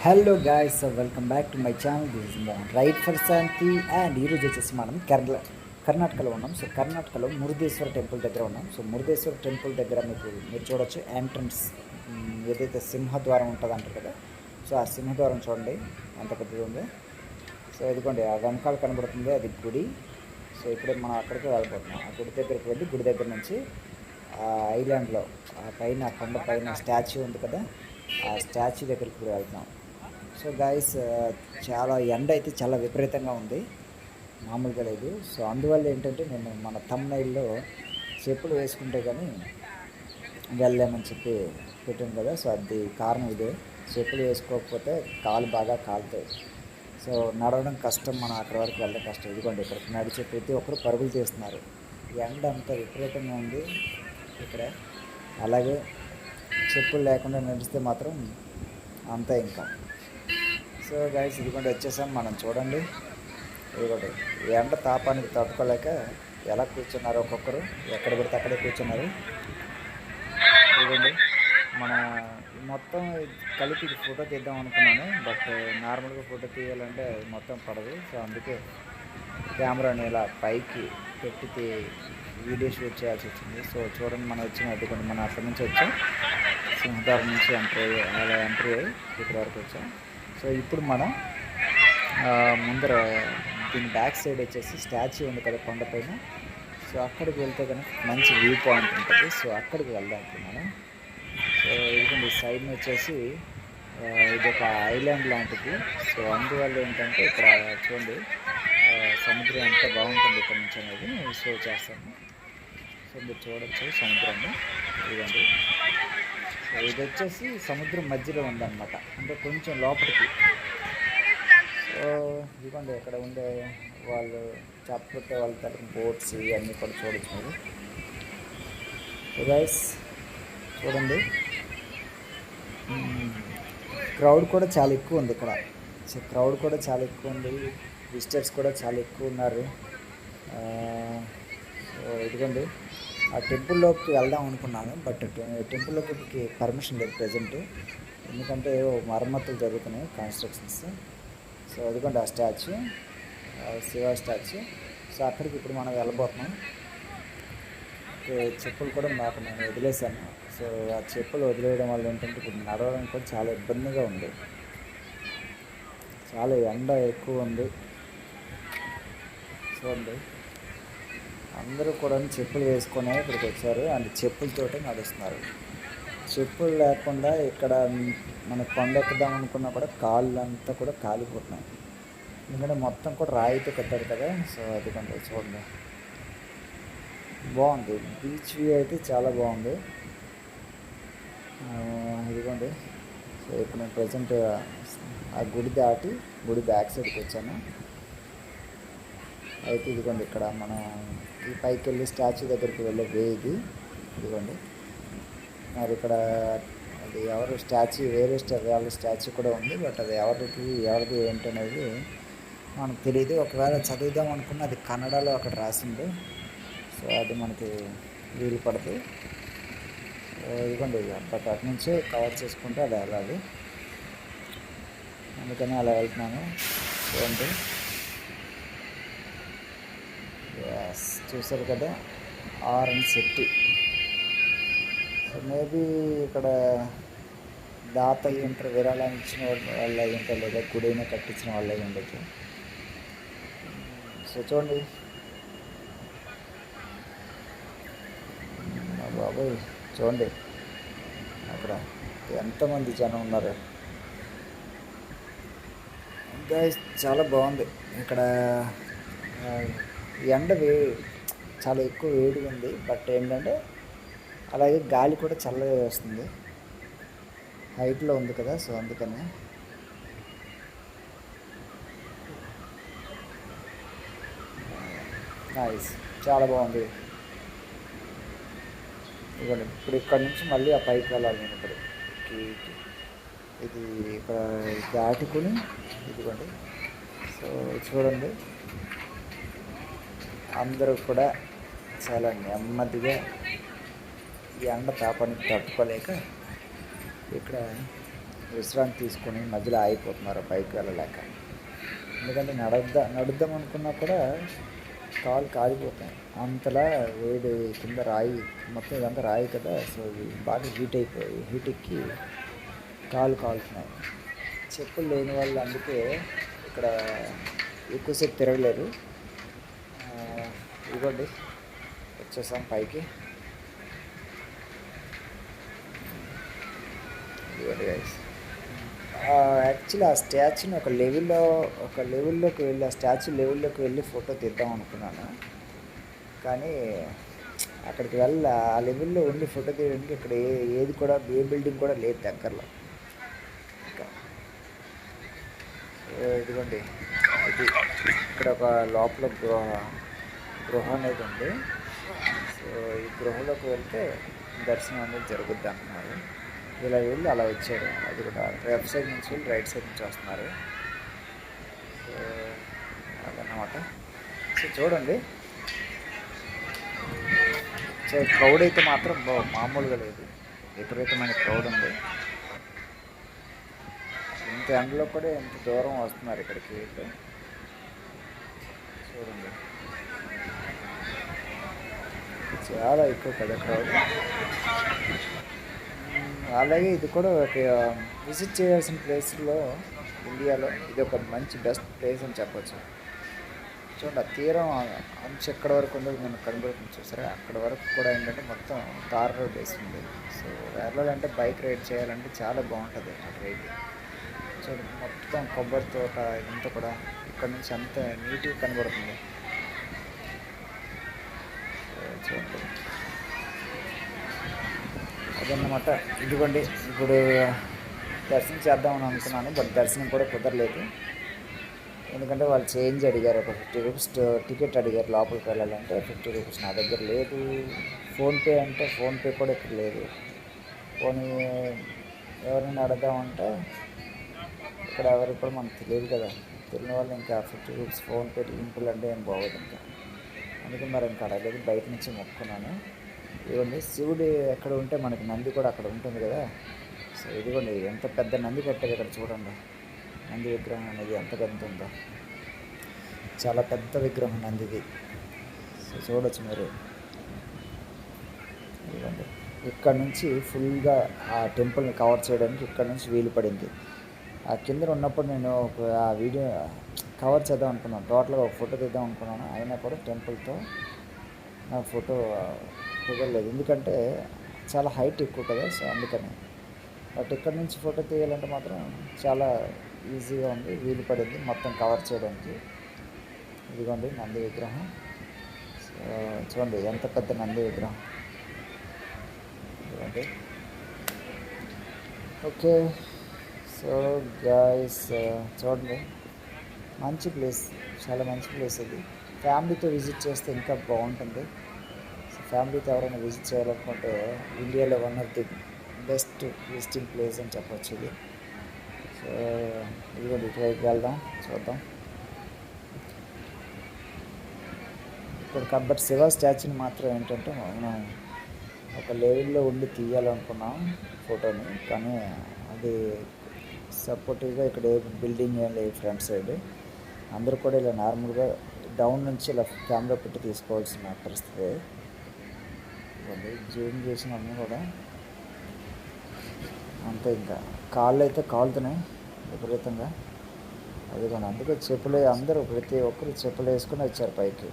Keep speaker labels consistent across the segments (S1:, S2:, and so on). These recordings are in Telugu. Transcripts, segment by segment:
S1: Hello guys, welcome back to my channel. This is Mohan right for Shanti. And ఈరోజు వచ్చేసి మనం కర్ణాటకలో ఉన్నాం. సో కర్ణాటకలో మురుదేశ్వర టెంపుల్ దగ్గర ఉన్నాం. సో మురుదేశ్వర టెంపుల్ దగ్గర మీరు చూడొచ్చు ఎంట్రన్స్ ఏదైతే సింహద్వారం ఉంటుంది అంటారు కదా. సో ఆ సింహద్వారం చూడండి ఎంత పెద్దది ఉందో. సో ఇదిగోండి ఆ వెనకాల కనబడుతుంది, అది గుడి. సో ఇప్పుడే మనం అక్కడికి వెళ్ళిపోతున్నాం. ఆ గుడి దగ్గరికి వెళ్ళి గుడి దగ్గర నుంచి ఆ ఐలాండ్లో ఆ పైన కొండ పైన స్టాచ్యూ ఉంది కదా, ఆ స్టాచ్యూ దగ్గరికి కూడా వెళ్తున్నాం. సో గాయస్, చాలా ఎండ అయితే చాలా విపరీతంగా ఉంది, మామూలుగా లేదు. సో అందువల్ల ఏంటంటే నేను మన తమ్నైల్లో చెప్పులు వేసుకుంటే కానీ వెళ్ళామని చెప్పి పెట్టాను కదా. సో అది కారణం ఇదే, చెప్పులు వేసుకోకపోతే కాలు బాగా కాలుతాయి. సో నడవడం కష్టం, మనం అక్కడ వరకు వెళ్ళడం కష్టం. ఇదిగోండి ఇక్కడ నడిచే ప్రతి ఒక్కరు పరుగులు తీస్తున్నారు. ఎండ అంత విపరీతంగా ఉంది ఇక్కడ. అలాగే చెప్పులు లేకుండా నడిస్తే మాత్రం అంతే ఇంకా. సో గైస్ ఇదిగోండి వచ్చేసాం మనం. చూడండి ఇదిగోండి ఎండ తాపానికి తట్టుకోలేక ఎలా కూర్చున్నారు ఒక్కొక్కరు, ఎక్కడ పెడితే అక్కడే కూర్చున్నారు. ఇదిగోండి మన మొత్తం కలిపి ఫోటో తీద్దాం అనుకున్నాను, బట్ నార్మల్గా ఫోటో తీయాలంటే మొత్తం పడదు. సో అందుకే కెమెరాని ఇలా పైకి పెట్టి వీడియో షూట్ చేయాల్సి వచ్చింది. సో చూడండి మనం వచ్చిన అడ్డుకొని మనం అక్కడి నుంచి వచ్చాం, సింహద్వారం నుంచి ఎంట్రీ అయ్యి ఇక్కడ వరకు వచ్చాం. సో ఇప్పుడు మనం ముందర దీని బ్యాక్ సైడ్ వచ్చేసి స్టాచ్యూ ఉంది కదా కొండపైన. సో అక్కడికి వెళ్తే కనుక మంచి వ్యూ పాయింట్ ఉంటుంది. సో అక్కడికి వెళ్దాం ఇప్పుడు మనం. సో ఇది సైడ్ వచ్చేసి ఇది ఒక ఐలాండ్ లాంటిది. సో అందువల్ల ఏంటంటే ఇక్కడ చూడండి సముద్రం ఎంత బాగుంటుంది ఇక్కడ నుంచి అనేది షో చేస్తాను. సో మీరు చూడొచ్చు సముద్రాన్ని. ఇదండి, సో ఇది వచ్చేసి సముద్రం మధ్యలో ఉందన్నమాట, అంటే కొంచెం లోపలికి. సో ఇదిగోండి ఇక్కడ ఉండే వాళ్ళు చెప్పతే వాళ్ళ తరఫున బోట్స్ ఇవన్నీ కూడా చూడొచ్చు మీరు. గైస్ చూడండి క్రౌడ్ కూడా చాలా ఎక్కువ ఉంది ఇక్కడ. సో క్రౌడ్ కూడా చాలా ఎక్కువ ఉంది, విజిటర్స్ కూడా చాలా ఎక్కువ ఉన్నారు. సో ఇదిగోండి ఆ టెంపుల్లోకి వెళ్దాం అనుకున్నాను, బట్ టెంపుల్లోకి పర్మిషన్ లేదు ప్రజెంట్, ఎందుకంటే మరమ్మతులు జరుగుతున్నాయి, కన్స్ట్రక్షన్స్. సో అదిగోండి ఆ స్టాచ్యూ, శివ స్టాచ్యూ. సో అక్కడికి ఇప్పుడు మనం వెళ్ళబోతున్నాం. చెప్పులు కూడా నాకు నేను వదిలేసాను. సో ఆ చెప్పులు వదిలేయడం వల్ల ఏంటంటే ఇప్పుడు నడవడం కూడా చాలా ఇబ్బందిగా ఉంది, చాలా ఎండ ఎక్కువ ఉంది. చూడండి అందరూ కూడా చెప్పులు వేసుకొని ఇక్కడికి వచ్చారు, అండ్ చెప్పులతోటే నడుస్తున్నారు. చెప్పులు లేకుండా ఇక్కడ మన కొండ ఎక్కుదాం అనుకున్నా కూడా కాళ్ళు అంతా కూడా కాలిపోతున్నాయి, ఎందుకంటే మొత్తం కూడా రాయితో కట్టారు కదా. సో అది కొంచెం చూడండి బాగుంది, బీచ్ వ్యూ అయితే చాలా బాగుంది. ఇదిగోండి. సో ఇప్పుడు నేను ప్రజెంట్ ఆ గుడి దాటి గుడి బ్యాక్ సైడ్కి వచ్చాను. అయితే ఇదిగోండి ఇక్కడ మనం ఈ పైకి వెళ్ళి స్టాచ్యూ దగ్గరికి వెళ్ళే వే ఇది. ఇదిగోండి మరి ఇక్కడ అది ఎవరు స్టాచ్యూ, వేరే వాళ్ళ స్టాచ్యూ కూడా ఉంది, బట్ అది ఎవరిది ఏంటనేది మనకు తెలియదు. ఒకవేళ చదువుదాం అనుకున్న అది కన్నడలో అక్కడ రాసింది, సో అది మనకి వీలు పడదు. సో ఇదిగోండి బట్ అటు నుంచే కవర్ చేసుకుంటే అది వెళ్ళాలి, అందుకని అలా వెళ్తున్నాను. చూడండి చూసారు కదా ఆరెంజ్ సిటీ. సో మేబీ ఇక్కడ దాత అయ్యింటారు, విరాళం ఇచ్చిన వాళ్ళు అయ్యింటారు, లేదా గుడైనా కట్టించిన వాళ్ళు అయ్యి ఉండొచ్చు. సో చూడండి బాబాయ్, చూడండి అక్కడ ఎంతమంది జనం ఉన్నారు. ఇంకా చాలా బాగుంది ఇక్కడ. ఎండ చాలా ఎక్కువ వేడిగా ఉంది, బట్ ఏంటంటే అలాగే గాలి కూడా చల్లగా వస్తుంది, హైట్లో ఉంది కదా. సో అందుకని నైస్, చాలా బాగుంది. ఇదిగోండి ఇప్పుడు ఇక్కడ నుంచి మళ్ళీ ఆ పైకి వెళ్ళాలి నేను ఇప్పుడు. ఇది ఇక్కడ దాటుకుని ఇదిగోండి. సో చూడండి అందరూ కూడా చాలా నెమ్మదిగా ఈ ఎండ తాపానికి తట్టుకోలేక ఇక్కడ విశ్రాంతి తీసుకొని మధ్యలో ఆగిపోతున్నారు పైకి వెళ్ళలేక. ఎందుకంటే నడుద్దాం అనుకున్నా కూడా కాలు కాలిపోతాయి, అంతలా వేడి కింద రాయి, మొత్తం ఇదంతా రాయి కదా. సో ఇది బాగా హీట్ ఎక్కి కాలు కాలుతున్నాయి. చెప్పులు లేని వాళ్ళు అందుకే ఇక్కడ ఎక్కువసేపు తిరగలేరు. ఇదిగోండి వచ్చేసాం పైకి. ఇదిగోండి గైస్, యాక్చువల్లీ ఆ స్టాచ్యూని ఒక లెవెల్లోకి వెళ్ళి, ఆ స్టాచ్యూ లెవెల్లోకి వెళ్ళి ఫోటో తీద్దాం అనుకున్నాను. కానీ అక్కడికి ఆ లెవెల్లో ఉండి ఫోటో తీయడానికి ఇక్కడ ఏది కూడా ఏ బిల్డింగ్ కూడా లేదు దగ్గరలో. ఇంకా ఇదిగోండి, ఇది ఇక్కడ ఒక లోపల గృహ అనేది ఉంది. సో ఈ గృహలోకి వెళ్తే దర్శనం అనేది జరుగుద్ది అంటున్నారు. ఇలా వెళ్ళి అలా వచ్చారు. అది కూడా లెఫ్ట్ సైడ్ నుంచి వెళ్ళి రైట్ సైడ్ నుంచి వస్తున్నారు. సో అదన్నమాట. సో చూడండి, సో క్రౌడ్ అయితే మాత్రం మామూలుగా లేదు, విపరీతమైన క్రౌడ్ ఉంది. ఇంత ఎండలో కూడా ఎంత దూరం వస్తున్నారు ఇక్కడికి వీళ్ళు. చూడండి, చాలా ఎక్కువ కదా క్రౌడ్. అలాగే ఇది కూడా ఒక విజిట్ చేయాల్సిన ప్లేస్లో ఇండియాలో ఇది ఒక మంచి బెస్ట్ ప్లేస్ అని చెప్పొచ్చు. చూడండి, ఆ తీరం అంచు ఎక్కడ వరకు ఉండదు మనకు కనబడుతుంది, చూసారా? అక్కడ వరకు కూడా ఏంటంటే మొత్తం తార్ రోడ్ వేసింది. సో వెళ్ళాలంటే బైక్ రైడ్ చేయాలంటే చాలా బాగుంటుంది ఆ రైడ్. చూడండి, మొత్తం కొబ్బరి తోట ఇదంతా కూడా ఇక్కడ నుంచి అంత నీట్గా కనబడుతుంది. చూడండి, అదన్నమాట. ఇదిగోండి, ఇప్పుడు దర్శనం చేద్దామని అనుకున్నాను, బట్ దర్శనం కూడా కుదరలేదు. ఎందుకంటే వాళ్ళు చేంజ్ అడిగారు, ఒక 50 రూపీస్ టికెట్ అడిగారు లోపలికి వెళ్ళాలంటే. 50 రూపీస్ నా దగ్గర లేదు. ఫోన్పే అంటే ఫోన్పే కూడా ఇక్కడ లేదు. పోనీ ఎవరైనా అడగదామంటే ఇక్కడ ఎవరికి కూడా మనకు తెలియదు కదా. తెలియని వాళ్ళు ఇంకా 50 రూపీస్ ఫోన్పే లింకులు అంటే ఏం బాగోదు ఇంకా. అందుకే మరి ఇంకా అడగలేదు, బయట నుంచి మొక్కున్నాను. ఇదిగోండి, శివుడు ఎక్కడ ఉంటే మనకి నంది కూడా అక్కడ ఉంటుంది కదా. సో ఇదిగోండి, ఎంత పెద్ద నంది పెట్టారు ఇక్కడ చూడండి. నంది విగ్రహం అనేది ఎంత పెద్ద ఉందో, చాలా పెద్ద విగ్రహం నందిది. సో చూడొచ్చు మీరు. ఇదిగోండి, ఇక్కడ నుంచి ఫుల్గా ఆ టెంపుల్ని కవర్ చేయడానికి ఇక్కడ నుంచి వీలు పడింది. ఆ కింద ఉన్నప్పుడు నేను ఆ వీడియో కవర్ చేద్దాం అనుకున్నాను, టోటల్గా ఒక ఫోటో తీద్దాం అనుకున్నాను. అయినా కూడా టెంపుల్తో నా ఫోటో కుదరలేదు, ఎందుకంటే చాలా హైట్ ఎక్కువ కదా. సో అందుకని. బట్ ఇక్కడ నుంచి ఫోటో తీయాలంటే మాత్రం చాలా ఈజీగా ఉంది, వీలు పడింది మొత్తం కవర్ చేయడానికి. ఇదిగోండి నంది విగ్రహం. సో చూడండి ఎంత పెద్ద నంది విగ్రహం. ఇదిగోండి. ఓకే, సో గాయ్స్ చూడండి, మంచి ప్లేస్, చాలా మంచి ప్లేస్ ఇది. ఫ్యామిలీతో విజిట్ చేస్తే ఇంకా బాగుంటుంది. సో ఫ్యామిలీతో ఎవరైనా విజిట్ చేయాలనుకుంటే ఇండియాలో one of the best visiting place అని చెప్పొచ్చు ఇది. సో ఇదిగోండి, ఇటువైపు వెళ్దాం, చూద్దాం. ఇప్పుడు బట్ శివ స్టాచ్యూని మాత్రం ఏంటంటే మనం ఒక లెవెల్లో ఉండి తీయాలనుకున్నాం ఫోటోని, కానీ అది సపోర్టివ్గా ఇక్కడ ఏ బిల్డింగ్ ఏం లేదు ఫ్రంట్ సైడ్. అందరూ కూడా ఇలా నార్మల్గా డౌన్ నుంచి ఇలా కెమెరా పెట్టి తీసుకోవాల్సిన పరిస్థితి. జూమ్ చేసినప్పుడు కూడా అంతే, ఇంకా కాళ్ళు అయితే కాలుతున్నాయి విపరీతంగా. అది కానీ అందుకే చెప్పులు అందరూ ప్రతి ఒక్కరు చెప్పులు వేసుకొని వచ్చారు పైకి.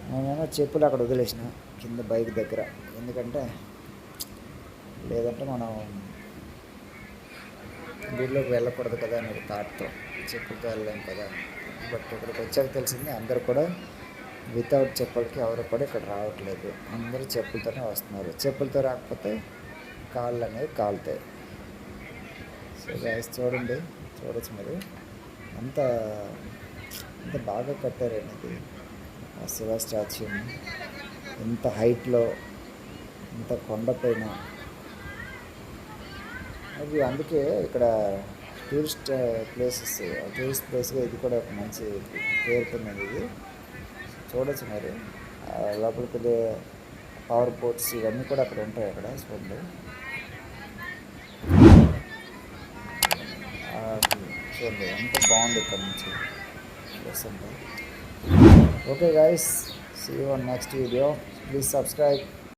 S1: నేనేమో చెప్పులు అక్కడ వదిలేసిన కింద బైక్ దగ్గర, ఎందుకంటే లేదంటే మనం గుడిలోకి వెళ్ళకూడదు కదా అని థాట్తో చెప్పులతో వెళ్ళలేం కదా. బట్ ఇక్కడికి వచ్చాక తెలిసింది అందరూ కూడా వితౌట్ చెప్పులకి ఎవరు కూడా ఇక్కడ రావట్లేదు, అందరూ చెప్పులతోనే వస్తున్నారు. చెప్పులతో రాకపోతే కాళ్ళు అనేవి కాలుతాయి. సో గైస్ చూడండి, చూడొచ్చు మీరు ఎంత బాగా కట్టారు అనేది ఆ శివ స్టాచ్యూని. ఎంత హైట్లో, ఎంత కొండపైన. అది అందుకే ఇక్కడ టూరిస్ట్ ప్లేస్గా ఇది కూడా ఒక మంచి పేరు పొందింది ఇది. చూడొచ్చు మరి లోపలికి వెళ్ళే పవర్ బోట్స్ ఇవన్నీ కూడా అక్కడ ఉంటాయి అక్కడ చూడండి. చూడండి ఎంత బాగుంది ఇక్కడ నుంచి ప్లేస్ అంటే. Okay guys, see you on next video. Please subscribe.